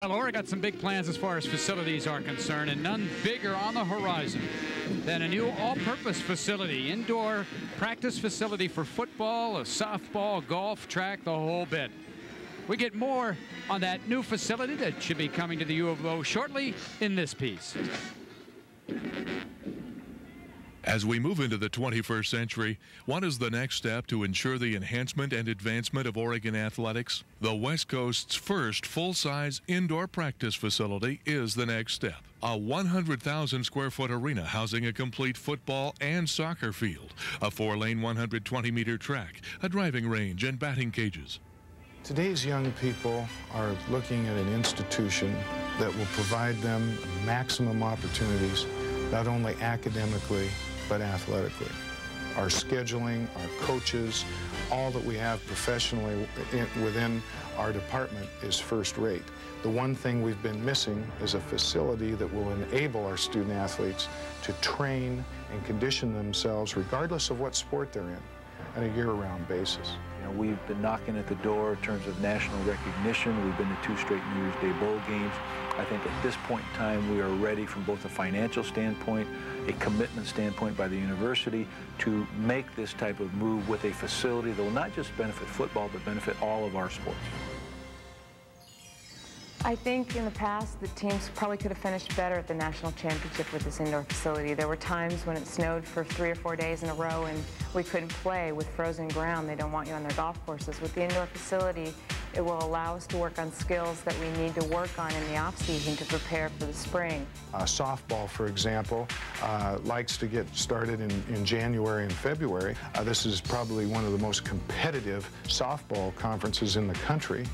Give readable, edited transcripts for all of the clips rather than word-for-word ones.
Well, Oregon got some big plans as far as facilities are concerned, and none bigger on the horizon than a new all-purpose facility, indoor practice facility for football, softball, golf, track, the whole bit. We get more on that new facility that should be coming to the U of O shortly in this piece. As we move into the 21st century, what is the next step to ensure the enhancement and advancement of Oregon athletics? The West Coast's first full-size indoor practice facility is the next step. A 100,000 square foot arena housing a complete football and soccer field, a 4-lane 120-meter track, a driving range, and batting cages. Today's young people are looking at an institution that will provide them maximum opportunities, not only academically, but athletically. Our scheduling, our coaches, all that we have professionally within our department is first rate. The one thing we've been missing is a facility that will enable our student athletes to train and condition themselves regardless of what sport they're in on a year-round basis. You know, we've been knocking at the door in terms of national recognition. We've been to 2 straight New Year's Day bowl games. I think at this point in time we are ready from both a financial standpoint, a commitment standpoint by the university to make this type of move with a facility that will not just benefit football but benefit all of our sports. I think in the past the teams probably could have finished better at the national championship with this indoor facility. There were times when it snowed for 3 or 4 days in a row and we couldn't play with frozen ground. They don't want you on their golf courses. With the indoor facility, it will allow us to work on skills that we need to work on in the off-season to prepare for the spring. Softball, for example, likes to get started in January and February. This is probably one of the most competitive softball conferences in the country.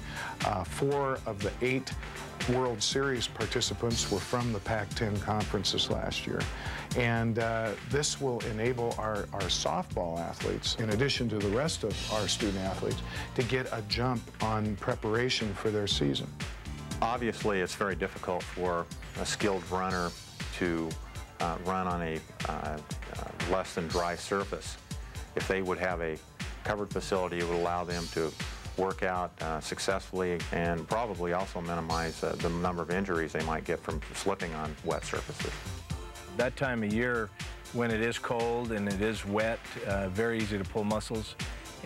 4 of the 8 World Series participants were from the Pac-10 conferences last year. And this will enable our softball athletes, in addition to the rest of our student athletes, to get a jump on preparation for their season. Obviously, it's very difficult for a skilled runner to run on a less than dry surface. If they would have a covered facility, it would allow them to work out successfully and probably also minimize the number of injuries they might get from slipping on wet surfaces. That time of year when it is cold and it is wet, very easy to pull muscles.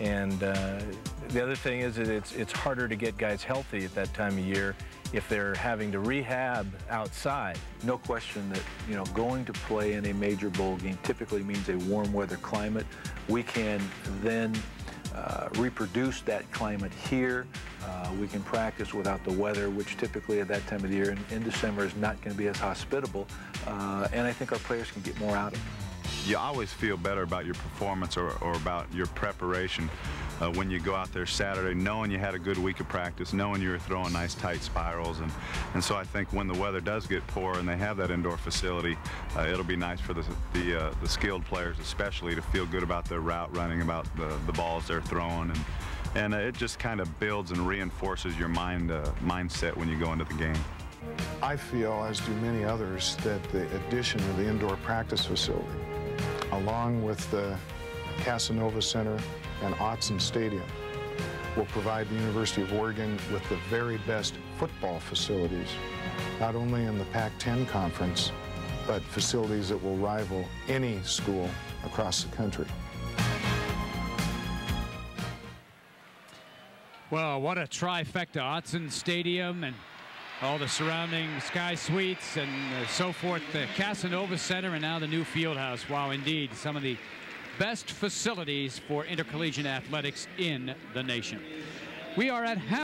And the other thing is that it's harder to get guys healthy at that time of year if they're having to rehab outside. No question that, you know, going to play in a major bowl game typically means a warm weather climate. We can then reproduce that climate here. We can practice without the weather, which typically at that time of the year in December is not going to be as hospitable. And I think our players can get more out of it. You always feel better about your performance or about your preparation when you go out there Saturday knowing you had a good week of practice, knowing you were throwing nice tight spirals. And so I think when the weather does get poor and they have that indoor facility, it'll be nice for the skilled players especially to feel good about their route running, about the balls they're throwing. And it just kind of builds and reinforces your mindset when you go into the game. I feel, as do many others, that the addition of the indoor practice facility, along with the Casanova Center and Autzen Stadium, will provide the University of Oregon with the very best football facilities, not only in the Pac-10 conference, but facilities that will rival any school across the country. Well, what a trifecta. Autzen Stadium and all the surrounding Sky Suites and so forth, the Casanova Center, and now the new field house. Wow, indeed, some of the best facilities for intercollegiate athletics in the nation. We are at